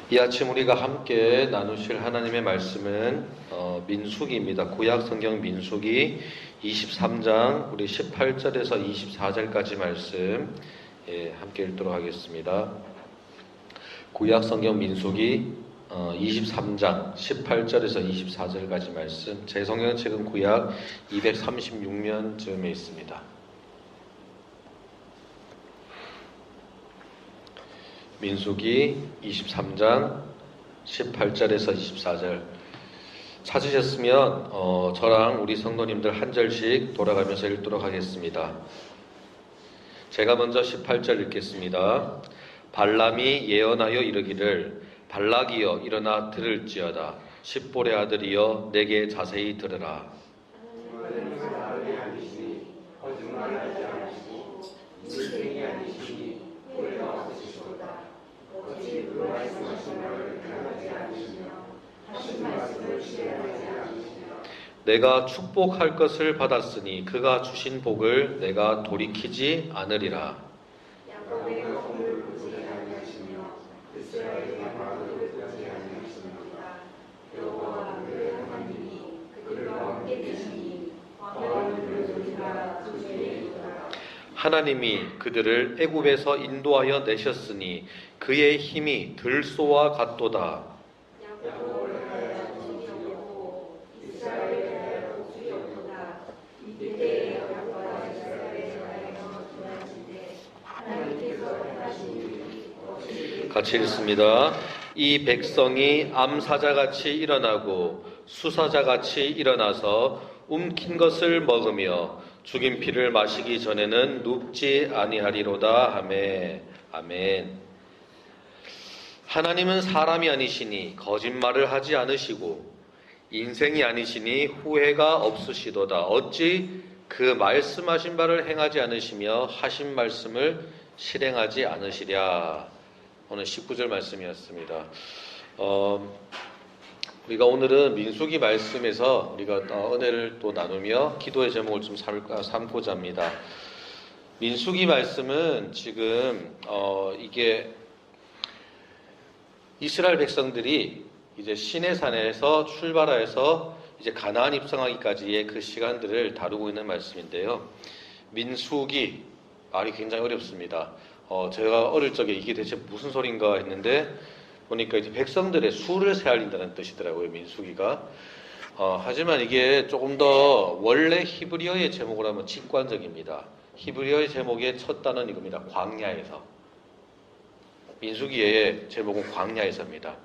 이 아침 우리가 함께 나누실 하나님의 말씀은 민수기입니다. 구약 성경 민수기 23장 우리 18절에서 24절까지 말씀 함께 읽도록 하겠습니다. 구약 성경 민수기 23장 18절에서 24절까지 말씀, 제 성경책은 구약 236면쯤에 있습니다. 민수기 23장 18절에서 24절 찾으셨으면 저랑 우리 성도님들 한 절씩 돌아가면서 읽도록 하겠습니다. 제가 먼저 18절 읽겠습니다. 발람이 예언하여 이르기를 발락이여 일어나 들을지어다. 십볼의 아들이여 내게 자세히 들으라. 내가 축복할 것을 받았으니 그가 주신 복을 내가 돌이키지 않으리라. 하나님이 그들을 애굽에서 인도하여 내셨으니 그의 힘이 들소와 같도다. 같이 읽습니다. 이 백성이 암사자같이 일어나고 수사자같이 일어나서 움킨 것을 먹으며 죽인 피를 마시기 전에는 눕지 아니하리로다 하매. 아멘. 하나님은 사람이 아니시니 거짓말을 하지 않으시고 인생이 아니시니 후회가 없으시도다. 어찌 그 말씀하신 바를 행하지 않으시며 하신 말씀을 실행하지 않으시랴. 오늘 19절 말씀이었습니다. 우리가 오늘은 민수기 말씀에서 우리가 은혜를 또 나누며 기도의 제목을 좀 삼고자 합니다. 민수기 말씀은 지금 이게 이스라엘 백성들이 이제 시내산에서 출발해서 이제 가나안 입성하기까지의 그 시간들을 다루고 있는 말씀인데요. 민수기 말이 굉장히 어렵습니다. 제가 어릴 적에 이게 대체 무슨 소린가 했는데 보니까 이제 백성들의 수를 세알린다는 뜻이더라고요, 민수기가. 하지만 이게 조금 더 원래 히브리어의 제목으로 하면 직관적입니다. 히브리어의 제목의 첫 단어는 이겁니다. 광야에서. 민수기의 제목은 광야에서입니다.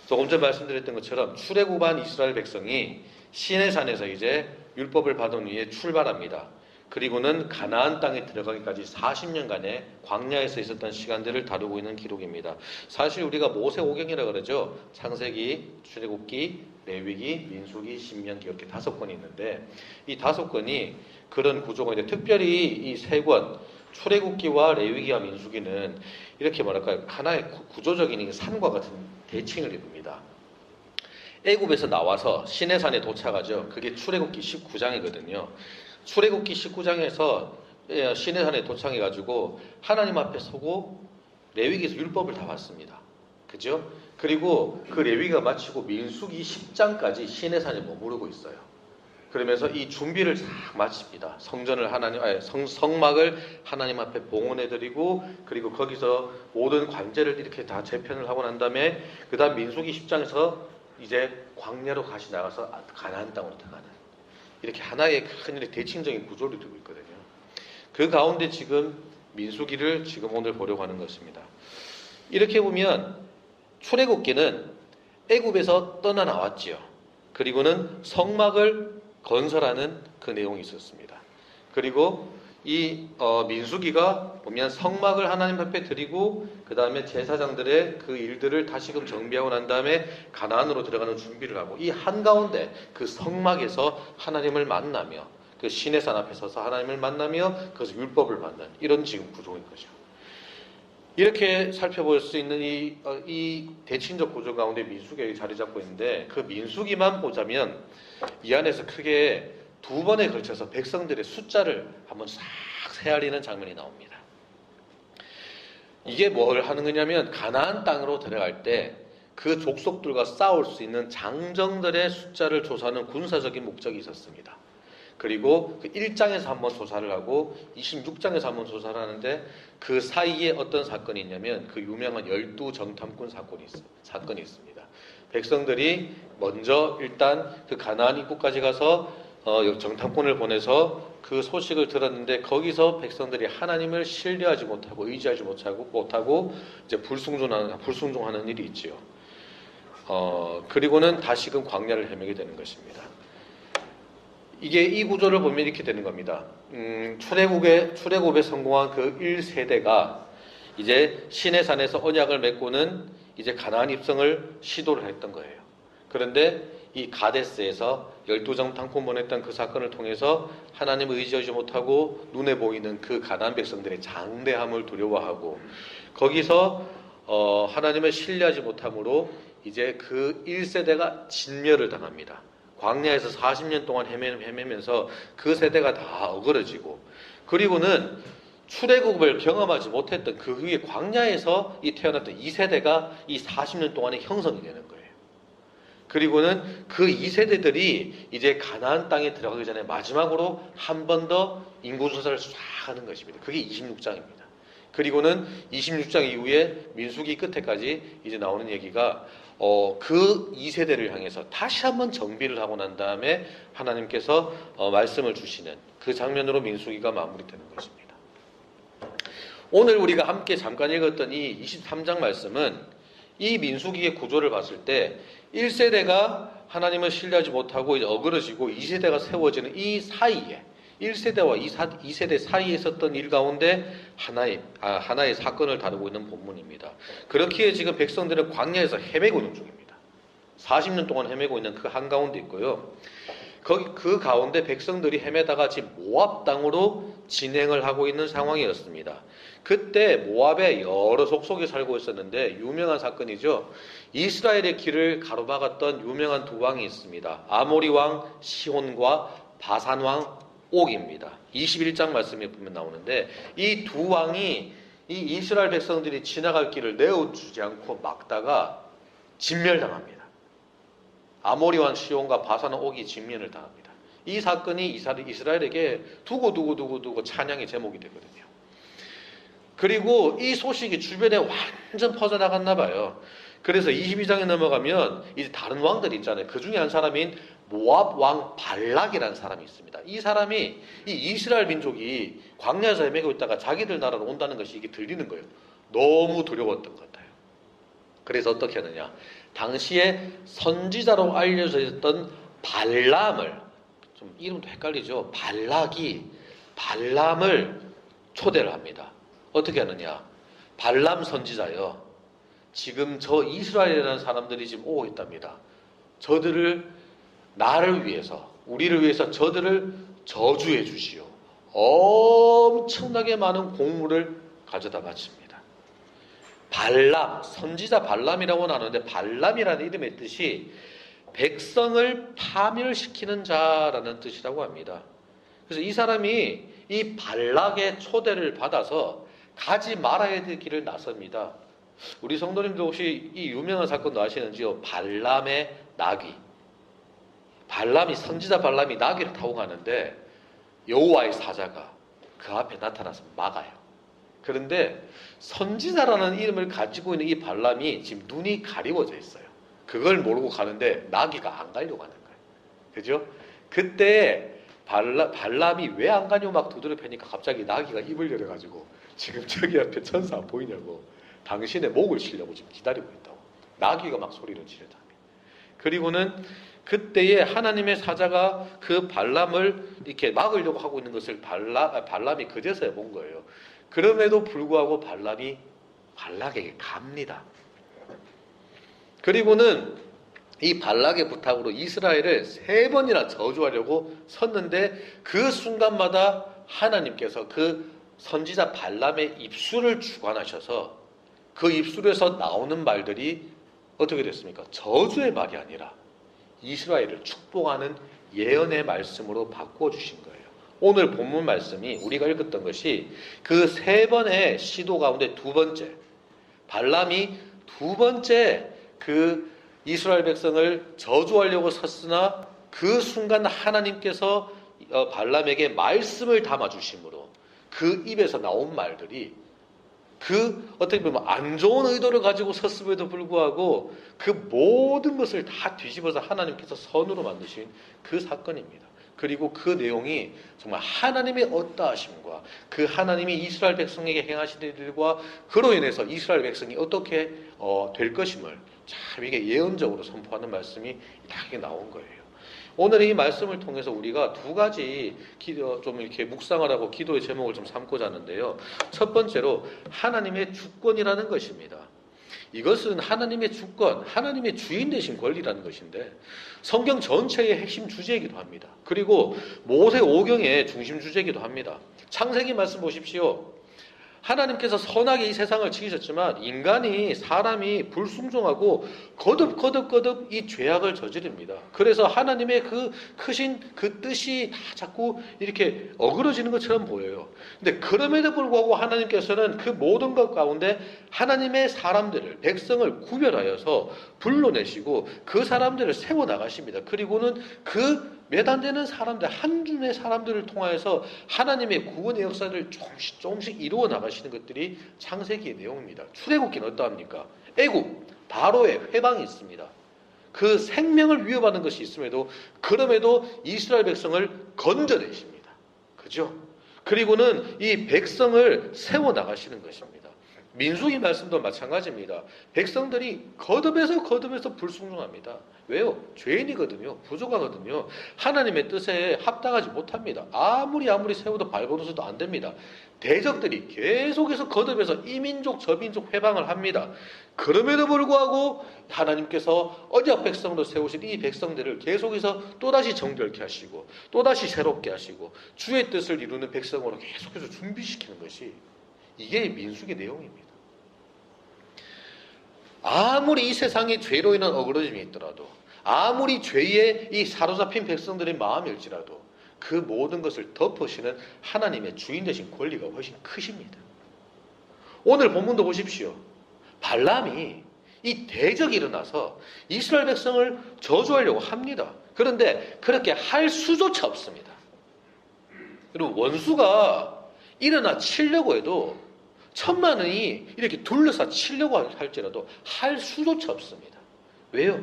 조금 전 말씀드렸던 것처럼 출애굽한 이스라엘 백성이 시내산에서 이제 율법을 받은 후에 출발합니다. 그리고는 가나안 땅에 들어가기까지 40년간의 광야에서 있었던 시간들을 다루고 있는 기록입니다. 사실 우리가 모세오경이라고 그러죠. 창세기, 출애굽기, 레위기, 민수기, 신명기 이렇게 5권이 있는데 이 5권이 그런 구조가 있는데 특별히 이 3권 출애굽기와 레위기와 민수기는 이렇게 뭐랄까요, 하나의 구조적인 산과 같은 대칭을 이룹니다. 애굽에서 나와서 시내산에 도착하죠. 그게 출애굽기 19장이거든요. 출애굽기 19장에서 시내산에 도착해가지고 하나님 앞에 서고 레위기에서 율법을 다 받습니다. 그죠? 그리고 그 레위기가 마치고 민수기 10장까지 시내산에 머무르고 있어요. 그러면서 이 준비를 싹 마칩니다. 성막을 하나님 앞에 봉헌해드리고 그리고 거기서 모든 관제를 이렇게 다 재편을 하고 난 다음에 그 다음 민수기 10장에서 이제 광야로 다시 나가서 가나안 땅으로 들어가는 이렇게 하나의 큰 대칭적인 구조를 두고 있거든요. 그 가운데 지금 민수기를 지금 오늘 보려고 하는 것입니다. 이렇게 보면 출애굽기는 애굽에서 떠나 나왔지요. 그리고는 성막을 건설하는 그 내용이 있었습니다. 그리고 이 민수기가 보면 성막을 하나님 앞에 드리고 그 다음에 제사장들의 그 일들을 다시금 정비하고 난 다음에 가나안으로 들어가는 준비를 하고 이 한가운데 그 성막에서 하나님을 만나며 그 시내산 앞에 서서 하나님을 만나며 그것을 율법을 받는 이런 지금 구조인 거죠. 이렇게 살펴볼 수 있는 이 대칭적 구조 가운데 민수기가 자리 잡고 있는데 그 민수기만 보자면 이 안에서 크게 2번에 걸쳐서 백성들의 숫자를 한번 싹 헤아리는 장면이 나옵니다. 이게 뭘 하는 거냐면 가나안 땅으로 들어갈 때 그 족속들과 싸울 수 있는 장정들의 숫자를 조사하는 군사적인 목적이 있었습니다. 그리고 그 1장에서 한번 조사를 하고 26장에서 한번 조사를 하는데 그 사이에 어떤 사건이 있냐면 그 유명한 12정탐꾼 사건이 있습니다. 백성들이 먼저 일단 그 가나안 입구까지 가서 정탐꾼을 보내서 그 소식을 들었는데 거기서 백성들이 하나님을 신뢰하지 못하고 의지하지 못하고 이제 불순종하는 일이 있지요. 그리고는 다시금 광야를 헤매게 되는 것입니다. 이게 이 구조를 보면 이렇게 되는 겁니다. 출애굽에 성공한 그 1세대가 이제 시내산에서 언약을 맺고는 이제 가나안 입성을 시도를 했던 거예요. 그런데 이 가데스에서 12정탐꾼 보냈던 그 사건을 통해서 하나님을 의지하지 못하고 눈에 보이는 그 가나안 백성들의 장대함을 두려워하고 거기서 하나님을 신뢰하지 못함으로 이제 그 1세대가 진멸을 당합니다. 광야에서 40년 동안 헤매면서 그 세대가 다 어그러지고 그리고는 출애굽을 경험하지 못했던 그 후에 광야에서 태어났던 2세대가 이 40년 동안에 형성이 되는 거예요. 그리고는 그 2세대들이 이제 가나안 땅에 들어가기 전에 마지막으로 한 번 더 인구조사를 쫙 하는 것입니다. 그게 26장입니다. 그리고는 26장 이후에 민수기 끝에까지 이제 나오는 얘기가 그 2세대를 향해서 다시 한번 정비를 하고 난 다음에 하나님께서 말씀을 주시는 그 장면으로 민수기가 마무리되는 것입니다. 오늘 우리가 함께 잠깐 읽었던 이 23장 말씀은 이 민수기의 구조를 봤을 때 1세대가 하나님을 신뢰하지 못하고 이제 어그러지고 2세대가 세워지는 이 사이에 1세대와 2세대 사이에 있었던 일 가운데 하나의 사건을 다루고 있는 본문입니다. 그렇기에 지금 백성들은 광야에서 헤매고 있는 중입니다. 40년 동안 헤매고 있는 그 한가운데 있고요. 그 가운데 백성들이 헤매다가 지금 모압 땅으로 진행을 하고 있는 상황이었습니다. 그때 모압에 여러 족속이 살고 있었는데 유명한 사건이죠. 이스라엘의 길을 가로막았던 유명한 두 왕이 있습니다. 아모리 왕 시혼과 바산 왕 옥입니다. 21장 말씀에 보면 나오는데 이 두 왕이 이 이스라엘 백성들이 지나갈 길을 내어주지 않고 막다가 진멸당합니다. 아모리 왕 시온과 바산 왕 옥이 진멸을 당합니다. 이 사건이 이스라엘에게 두고 찬양의 제목이 되거든요. 그리고 이 소식이 주변에 완전 퍼져나갔나 봐요. 그래서 22장에 넘어가면 이제 다른 왕들이 있잖아요. 그 중에 한 사람인 모압 왕 발락이라는 사람이 있습니다. 이 사람이 이 이스라엘 민족이 광야에서 헤매고 있다가 자기들 나라로 온다는 것이 이게 들리는 거예요. 너무 두려웠던 것 같아요. 그래서 어떻게 하느냐. 당시에 선지자로 알려져 있던 발람을, 좀 이름도 헷갈리죠. 발람을 초대를 합니다. 어떻게 하느냐. 발람 선지자요. 지금 저 이스라엘이라는 사람들이 지금 오고 있답니다. 저들을 나를 위해서 우리를 위해서 저들을 저주해 주시오. 엄청나게 많은 공물을 가져다 바칩니다. 발람, 선지자 발람이라고 나누는데 발람이라는 이름의 뜻이 백성을 파멸시키는 자라는 뜻이라고 합니다. 그래서 이 사람이 이 발락의 초대를 받아서 가지 말아야 될 길을 나섭니다. 우리 성도님들 혹시 이 유명한 사건도 아시는지요? 발람의 나귀. 선지자 발람이 나귀를 타고 가는데 여호와의 사자가 그 앞에 나타나서 막아요. 그런데 선지자라는 이름을 가지고 있는 이 발람이 지금 눈이 가리워져 있어요. 그걸 모르고 가는데 나귀가 안 가려고 하는 거예요. 그죠? 그때 발람이 왜 안 가냐고 막 두드려 패니까 갑자기 나귀가 입을 열어가지고 지금 저기 앞에 천사 안 보이냐고 당신의 목을 치려고 지금 기다리고 있다고. 나귀가 막 소리를 지르다. 그리고는 그때에 하나님의 사자가 그 발람을 이렇게 막으려고 하고 있는 것을 발람이 그제서야 본 거예요. 그럼에도 불구하고 발람이 발락에게 갑니다. 그리고는 이 발락의 부탁으로 이스라엘을 3번이나 저주하려고 섰는데 그 순간마다 하나님께서 그 선지자 발람의 입술을 주관하셔서 그 입술에서 나오는 말들이 어떻게 됐습니까? 저주의 말이 아니라 이스라엘을 축복하는 예언의 말씀으로 바꾸어 주신 거예요. 오늘 본문 말씀이 우리가 읽었던 것이 그 세 번의 시도 가운데 두 번째, 발람이 두 번째 그 이스라엘 백성을 저주하려고 섰으나 그 순간 하나님께서 발람에게 말씀을 담아주심으로 그 입에서 나온 말들이 그 어떻게 보면 안 좋은 의도를 가지고 섰음에도 불구하고 그 모든 것을 다 뒤집어서 하나님께서 선으로 만드신 그 사건입니다. 그리고 그 내용이 정말 하나님의 어떠하심과 그 하나님이 이스라엘 백성에게 행하신 일들과 그로 인해서 이스라엘 백성이 어떻게 될 것임을 참 이게 예언적으로 선포하는 말씀이 딱 나온 거예요. 오늘 이 말씀을 통해서 우리가 두 가지 좀 이렇게 묵상을 하고 기도의 제목을 좀 삼고자 하는데요. 첫 번째로 하나님의 주권이라는 것입니다. 이것은 하나님의 주권, 하나님의 주인 되신 권리라는 것인데 성경 전체의 핵심 주제이기도 합니다. 그리고 모세 오경의 중심 주제이기도 합니다. 창세기 말씀 보십시오. 하나님께서 선하게 이 세상을 지으셨지만 인간이 사람이 불순종하고 거듭 이 죄악을 저지릅니다. 그래서 하나님의 그 크신 그 뜻이 다 자꾸 이렇게 어그러지는 것처럼 보여요. 근데 그럼에도 불구하고 하나님께서는 그 모든 것 가운데 하나님의 사람들을 백성을 구별하여서 불러내시고 그 사람들을 세워 나가십니다. 그리고는 그 몇 안 되는 사람들, 한 줌의 사람들을 통하여서 하나님의 구원의 역사를 조금씩 이루어 나가시는 것들이 창세기의 내용입니다. 출애굽기는 어떠합니까? 애굽, 바로의 회방이 있습니다. 그 생명을 위협하는 것이 있음에도 그럼에도 이스라엘 백성을 건져내십니다. 그죠? 그리고는 이 백성을 세워 나가시는 것입니다. 민수기 말씀도 마찬가지입니다. 백성들이 거듭해서 불순종합니다. 왜요? 죄인이거든요. 부족하거든요. 하나님의 뜻에 합당하지 못합니다. 아무리 세워도 발버둥쳐도 안 됩니다. 대적들이 계속해서 거듭해서 이민족 저민족 회방을 합니다. 그럼에도 불구하고 하나님께서 언약 백성으로 세우신 이 백성들을 계속해서 또다시 정결케 하시고 또다시 새롭게 하시고 주의 뜻을 이루는 백성으로 계속해서 준비시키는 것이 이게 민수기 내용입니다. 아무리 이 세상에 죄로 인한 어그러짐이 있더라도 아무리 죄에 이 사로잡힌 백성들의 마음일지라도 그 모든 것을 덮으시는 하나님의 주인 되신 권리가 훨씬 크십니다. 오늘 본문도 보십시오. 발람이 이 대적이 일어나서 이스라엘 백성을 저주하려고 합니다. 그런데 그렇게 할 수조차 없습니다. 그리고 원수가 일어나 치려고 해도 천만이 이렇게 둘러싸 치려고 할지라도 할 수조차 없습니다. 왜요?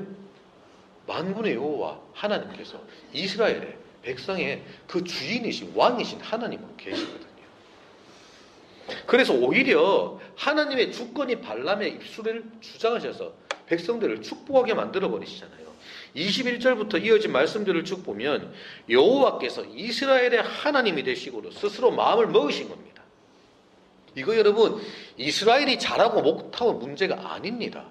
만군의 여호와 하나님께서 이스라엘의 백성의 그 주인이신 왕이신 하나님으로 계시거든요. 그래서 오히려 하나님의 주권이 발람의 입술을 주장하셔서 백성들을 축복하게 만들어 버리시잖아요. 21절부터 이어진 말씀들을 쭉 보면 여호와께서 이스라엘의 하나님이 되시고도 스스로 마음을 먹으신 겁니다. 이거 여러분 이스라엘이 잘하고 못하고 문제가 아닙니다.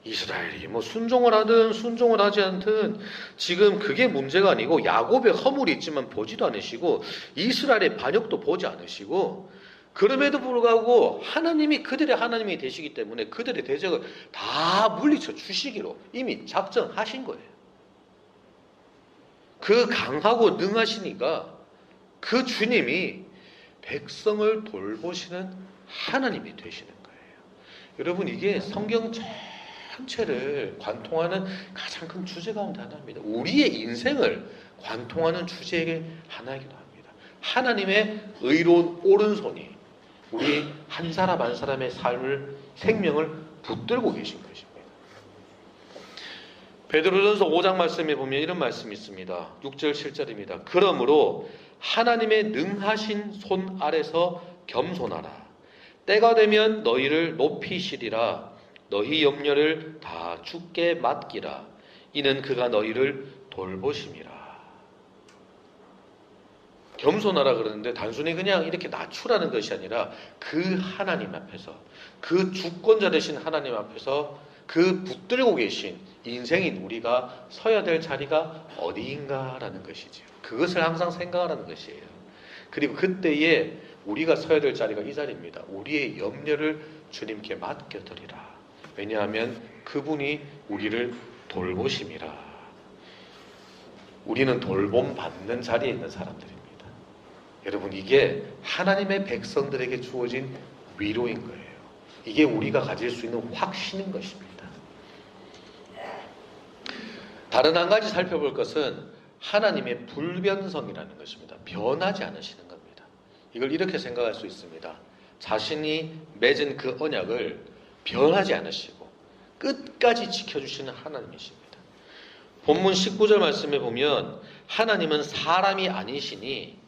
이스라엘이 순종을 하든 순종을 하지 않든 지금 그게 문제가 아니고 야곱의 허물이 있지만 보지도 않으시고 이스라엘의 반역도 보지 않으시고 그럼에도 불구하고 하나님이 그들의 하나님이 되시기 때문에 그들의 대적을 다 물리쳐 주시기로 이미 작정하신 거예요. 그 강하고 능하시니까 그 주님이 백성을 돌보시는 하나님이 되시는 거예요. 여러분 이게 성경 전체를 관통하는 가장 큰 주제 가운데 하나입니다. 우리의 인생을 관통하는 주제의 하나이기도 합니다. 하나님의 의로운 오른손이 우리 한 사람 한 사람의 삶을 생명을 붙들고 계신 것입니다. 베드로전서 5장 말씀에 보면 이런 말씀이 있습니다. 6절 7절입니다. 그러므로 하나님의 능하신 손 아래서 겸손하라. 때가 되면 너희를 높이시리라. 너희 염려를 다 주께 맡기라. 이는 그가 너희를 돌보심이라. 겸손하라 그러는데 단순히 그냥 이렇게 낮추라는 것이 아니라 그 하나님 앞에서 그 주권자 되신 하나님 앞에서 그 붙들고 계신 인생인 우리가 서야 될 자리가 어디인가라는 것이죠. 그것을 항상 생각하라는 것이에요. 그리고 그때에 우리가 서야 될 자리가 이 자리입니다. 우리의 염려를 주님께 맡겨드리라. 왜냐하면 그분이 우리를 돌보심이라. 우리는 돌봄 받는 자리에 있는 사람들입니다. 여러분, 이게 하나님의 백성들에게 주어진 위로인 거예요. 이게 우리가 가질 수 있는 확신인 것입니다. 다른 한 가지 살펴볼 것은 하나님의 불변성이라는 것입니다. 변하지 않으시는 겁니다. 이걸 이렇게 생각할 수 있습니다. 자신이 맺은 그 언약을 변하지 않으시고 끝까지 지켜주시는 하나님이십니다. 본문 19절 말씀에 보면 하나님은 사람이 아니시니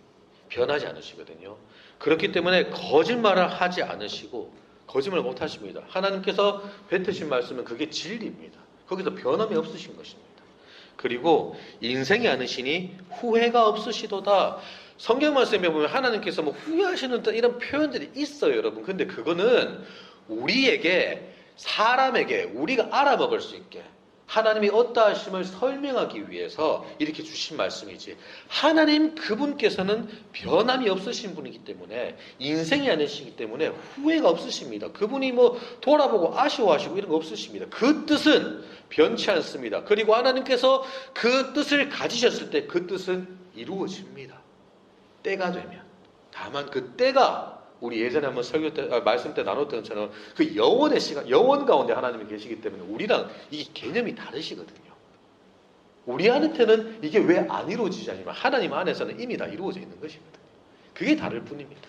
변하지 않으시거든요. 그렇기 때문에 거짓말을 하지 않으시고 거짓말 못 하십니다. 하나님께서 뱉으신 말씀은 그게 진리입니다. 거기서 변함이 없으신 것입니다. 그리고 인생이 않으시니 후회가 없으시도다. 성경 말씀에 보면 하나님께서 뭐 후회하시는 이런 표현들이 있어요, 여러분. 근데 그거는 우리에게, 사람에게 우리가 알아먹을 수 있게 하나님이 어떠하심을 설명하기 위해서 이렇게 주신 말씀이지, 하나님 그분께서는 변함이 없으신 분이기 때문에, 인생이 아니시기 때문에 후회가 없으십니다. 그분이 뭐 돌아보고 아쉬워하시고 이런 거 없으십니다. 그 뜻은 변치 않습니다. 그리고 하나님께서 그 뜻을 가지셨을 때 그 뜻은 이루어집니다. 때가 되면. 다만 그 때가 우리 예전에 한번 설교 때, 말씀 때 나눴던 것처럼 그 영원의 시간, 영원 가운데 하나님이 계시기 때문에 우리랑 이게 개념이 다르시거든요. 우리한테는 이게 왜 안 이루어지지 않지만 하나님 안에서는 이미 다 이루어져 있는 것이거든요. 그게 다를 뿐입니다.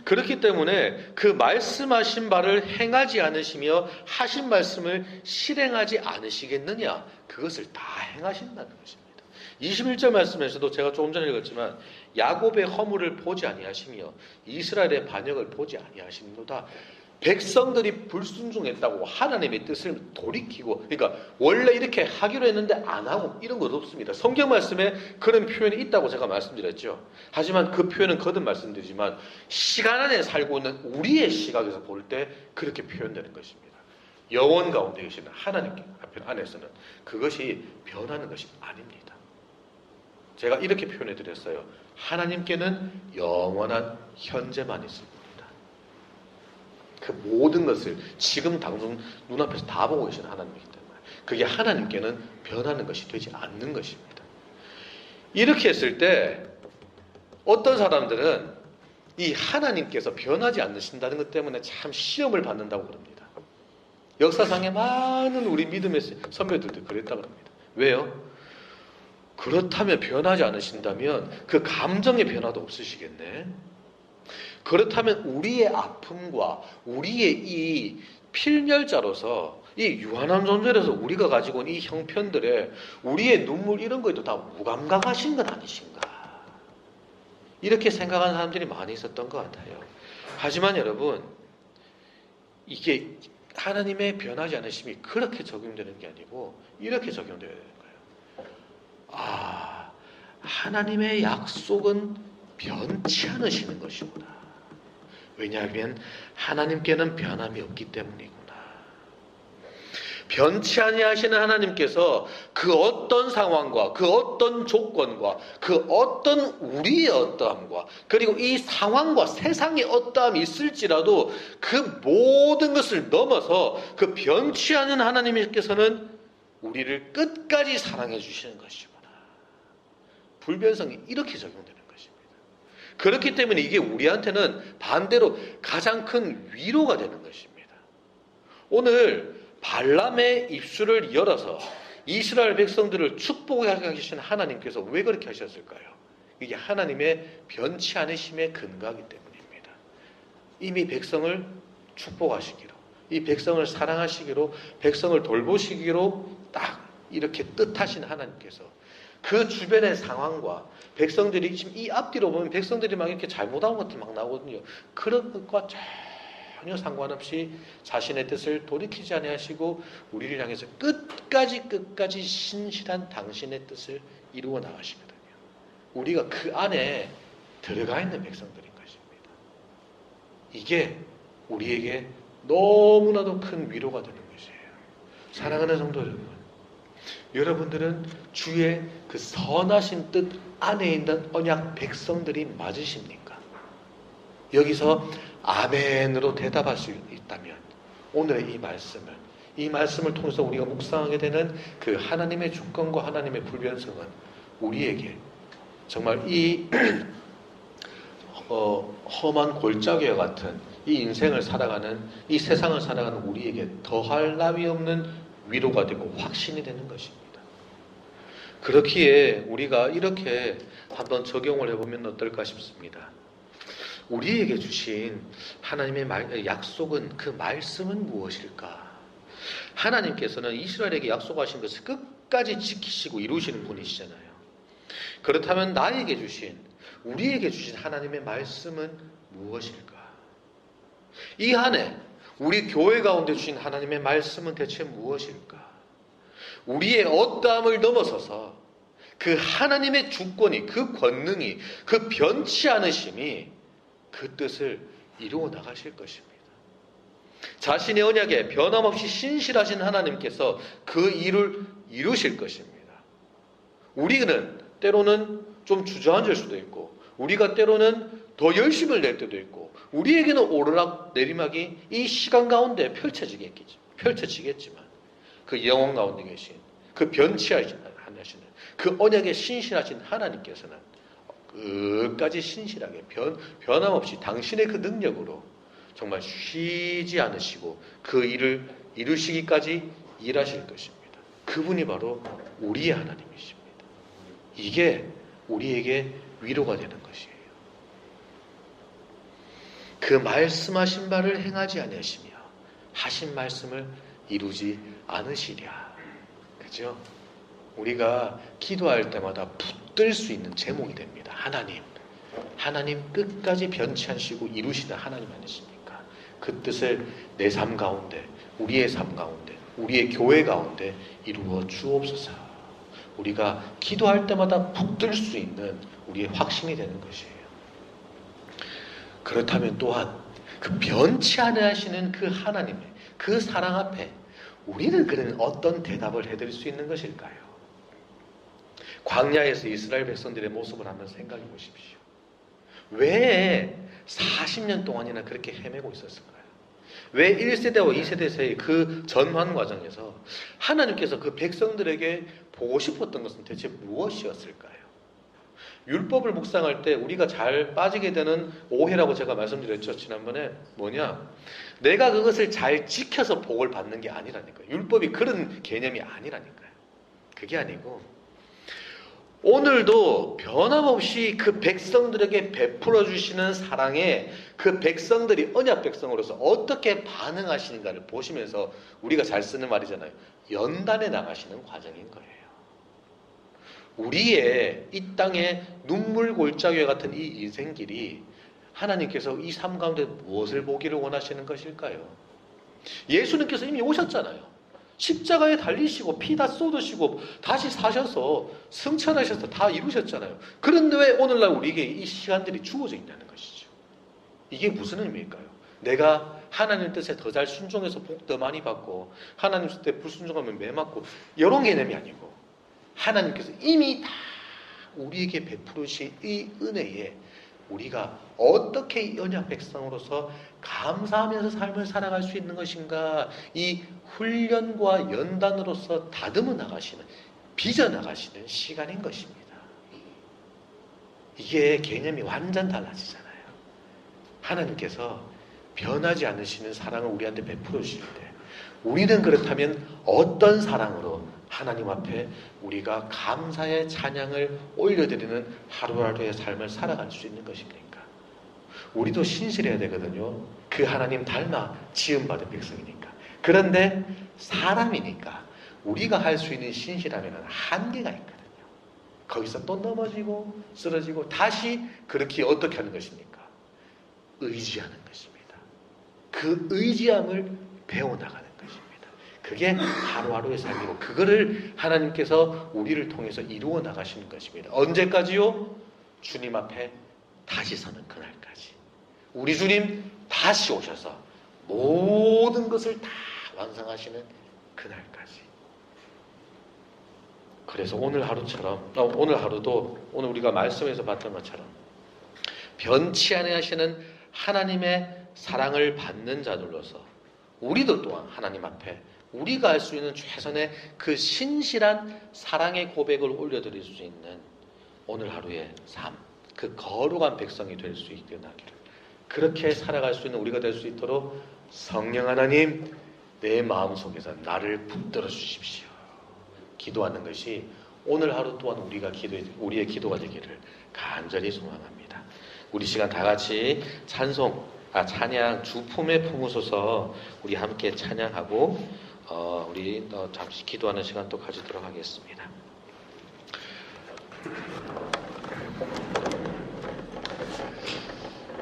그렇기 때문에 그 말씀하신 바를 행하지 않으시며 하신 말씀을 실행하지 않으시겠느냐? 그것을 다 행하신다는 것입니다. 21절 말씀에서도 제가 조금 전에 읽었지만 야곱의 허물을 보지 아니하시며 이스라엘의 반역을 보지 아니하시는도다. 백성들이 불순종했다고 하나님의 뜻을 돌이키고, 그러니까 원래 이렇게 하기로 했는데 안 하고 이런 것 없습니다. 성경 말씀에 그런 표현이 있다고 제가 말씀드렸죠. 하지만 그 표현은 거듭 말씀드리지만 시간 안에 살고 있는 우리의 시각에서 볼 때 그렇게 표현되는 것입니다. 영원 가운데 계시는 하나님 안에서는 그것이 변하는 것이 아닙니다. 제가 이렇게 표현해 드렸어요. 하나님께는 영원한 현재만 있을 뿐이다. 그 모든 것을 지금 당장 눈앞에서 다 보고 계시는 하나님이기 때문에 그게 하나님께는 변하는 것이 되지 않는 것입니다. 이렇게 했을 때 어떤 사람들은 이 하나님께서 변하지 않으신다는 것 때문에 참 시험을 받는다고 그럽니다. 역사상에 많은 우리 믿음의 선배들도 그랬다고 합니다. 왜요? 그렇다면 변하지 않으신다면 그 감정의 변화도 없으시겠네. 그렇다면 우리의 아픔과 우리의 이 필멸자로서 이 유한한 존재로서 우리가 가지고 있는 이 형편들에 우리의 눈물 이런 거에도 다 무감각하신 건 아니신가? 이렇게 생각하는 사람들이 많이 있었던 것 같아요. 하지만 여러분, 이게 하나님의 변하지 않으심이 그렇게 적용되는 게 아니고 이렇게 적용되어야 되는 거예요. 하나님의 약속은 변치 않으시는 것이구나. 왜냐하면 하나님께는 변함이 없기 때문이구나. 변치 아니하시는 하나님께서 그 어떤 상황과 그 어떤 조건과 그 어떤 우리의 어떠함과 그리고 이 상황과 세상의 어떠함이 있을지라도 그 모든 것을 넘어서 그 변치 않은 하나님께서는 우리를 끝까지 사랑해 주시는 것이구나. 불변성이 이렇게 적용되는 것입니다. 그렇기 때문에 이게 우리한테는 반대로 가장 큰 위로가 되는 것입니다. 오늘 발람의 입술을 열어서 이스라엘 백성들을 축복하게 하신 하나님께서 왜 그렇게 하셨을까요? 이게 하나님의 변치 않으심의 근거이기 때문입니다. 이미 백성을 축복하시기로, 이 백성을 사랑하시기로, 백성을 돌보시기로 딱 이렇게 뜻하신 하나님께서 그 주변의 상황과 백성들이 지금 이 앞뒤로 보면 백성들이 막 이렇게 잘못한 것들 막 나오거든요. 그런 것과 전혀 상관없이 자신의 뜻을 돌이키지 아니하시고 우리를 향해서 끝까지 신실한 당신의 뜻을 이루어 나가시거든요. 우리가 그 안에 들어가 있는 백성들인 것입니다. 이게 우리에게 너무나도 큰 위로가 되는 것이에요. 사랑하는 성도 여러분, 여러분들은 주의 그 선하신 뜻 안에 있는 언약 백성들이 맞으십니까? 여기서 아멘으로 대답할 수 있다면 오늘의 이 말씀을 통해서 우리가 묵상하게 되는 그 하나님의 주권과 하나님의 불변성은 우리에게 정말 이 험한 골짜기와 같은 이 인생을 살아가는, 이 세상을 살아가는 우리에게 더할 나위 없는 위로가 되고 확신이 되는 것입니다. 그렇기에 우리가 이렇게 한번 적용을 해보면 어떨까 싶습니다. 우리에게 주신 하나님의 약속은, 그 말씀은 무엇일까? 하나님께서는 이스라엘에게 약속하신 것을 끝까지 지키시고 이루시는 분이시잖아요. 그렇다면 나에게 주신, 우리에게 주신 하나님의 말씀은 무엇일까? 이 한 해 우리 교회 가운데 주신 하나님의 말씀은 대체 무엇일까? 우리의 어떠함을 넘어서서 그 하나님의 주권이, 그 권능이, 그 변치 않으심이 그 뜻을 이루어 나가실 것입니다. 자신의 언약에 변함없이 신실하신 하나님께서 그 일을 이루실 것입니다. 우리는 때로는 좀 주저앉을 수도 있고, 우리가 때로는 더 열심을 낼 때도 있고, 우리에게는 오르락 내리막이 이 시간 가운데 펼쳐지겠지만 그 영혼 가운데 계신, 그 변치하시는 그 언약에 신실하신 하나님께서는 끝까지 신실하게 변함없이 당신의 그 능력으로 정말 쉬지 않으시고 그 일을 이루시기까지 일하실 것입니다. 그분이 바로 우리의 하나님이십니다. 이게 우리에게 위로가 되는 것이에요. 그 말씀하신 바를 행하지 아니하시며 하신 말씀을 이루지 않으시랴. 그죠? 우리가 기도할 때마다 붙들 수 있는 제목이 됩니다. 하나님 끝까지 변치 않으시고 이루시는 하나님 아니십니까? 그 뜻을 내 삶 가운데, 우리의 삶 가운데, 우리의 교회 가운데 이루어 주옵소서. 우리가 기도할 때마다 붙들 수 있는 우리의 확신이 되는 것이에요. 그렇다면 또한 그 변치 않으시는 그 하나님의 그 사랑 앞에 우리는 그런 어떤 대답을 해드릴 수 있는 것일까요? 광야에서 이스라엘 백성들의 모습을 한번 생각해 보십시오. 왜 40년 동안이나 그렇게 헤매고 있었을까요? 왜 1세대와 2세대 사이 그 전환 과정에서 하나님께서 그 백성들에게 보고 싶었던 것은 대체 무엇이었을까요? 율법을 묵상할 때 우리가 잘 빠지게 되는 오해라고 제가 말씀드렸죠, 지난번에. 뭐냐? 내가 그것을 잘 지켜서 복을 받는 게 아니라니까요. 율법이 그런 개념이 아니라니까요. 그게 아니고 오늘도 변함없이 그 백성들에게 베풀어 주시는 사랑에 그 백성들이 언약 백성으로서 어떻게 반응하시는가를 보시면서 우리가 잘 쓰는 말이잖아요. 연단해 나가시는 과정인 거예요. 우리의 이 땅의 눈물 골짜기와 같은 이 인생길이 하나님께서 이 삶 가운데 무엇을 보기를 원하시는 것일까요? 예수님께서 이미 오셨잖아요. 십자가에 달리시고 피 다 쏟으시고 다시 사셔서 승천하셔서 다 이루셨잖아요. 그런데 왜 오늘날 우리에게 이 시간들이 주어져 있다는 것이죠. 이게 무슨 의미일까요? 내가 하나님 뜻에 더 잘 순종해서 복 더 많이 받고 하나님 뜻에 불순종하면 매 맞고 이런 개념이 아니고 하나님께서 이미 다 우리에게 베푸르신 이 은혜에 우리가 어떻게 이 언약 백성으로서 감사하면서 삶을 살아갈 수 있는 것인가, 이 훈련과 연단으로서 다듬어 나가시는, 빚어 나가시는 시간인 것입니다. 이게 개념이 완전 달라지잖아요. 하나님께서 변하지 않으시는 사랑을 우리한테 베풀어 주실 때 우리는 그렇다면 어떤 사랑으로 하나님 앞에 우리가 감사의 찬양을 올려드리는 하루하루의 삶을 살아갈 수 있는 것입니까? 우리도 신실해야 되거든요. 그 하나님 닮아 지음받은 백성이니까. 그런데 사람이니까 우리가 할 수 있는 신실함에는 한계가 있거든요. 거기서 또 넘어지고 쓰러지고 다시 그렇게 어떻게 하는 것입니까? 의지하는 것입니다. 그 의지함을 배워나가는 것입니다. 그게 하루하루의 삶이고 그거를 하나님께서 우리를 통해서 이루어 나가시는 것입니다. 언제까지요? 주님 앞에 다시 서는 그날까지. 우리 주님 다시 오셔서 모든 것을 다 완성하시는 그날까지. 그래서 오늘 하루도 오늘 우리가 말씀에서 봤던 것처럼 변치 아니하시는 하나님의 사랑을 받는 자들로서 우리도 또한 하나님 앞에 우리가 할 수 있는 최선의 그 신실한 사랑의 고백을 올려드릴 수 있는 오늘 하루의 삶, 그 거룩한 백성이 될 수 있게 하기를, 그렇게 살아갈 수 있는 우리가 될 수 있도록 성령 하나님, 내 마음속에서 나를 붙들어 주십시오. 기도하는 것이 오늘 하루 또한 우리의 기도가 되기를 간절히 소망합니다. 우리 시간 다 같이 찬양 주품에 품으소서 우리 함께 찬양하고 우리 잠시 기도하는 시간 또 가지도록 하겠습니다.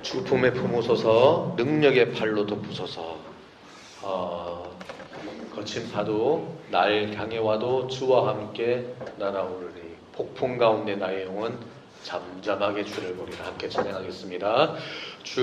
주품에 품으소서 능력의 팔로 덮으소서. 거친 파도 날 향해 와도 주와 함께 날아오르니 폭풍 가운데 나의 영혼 잠잠하게 주를 보리라. 함께 찬양하겠습니다. 주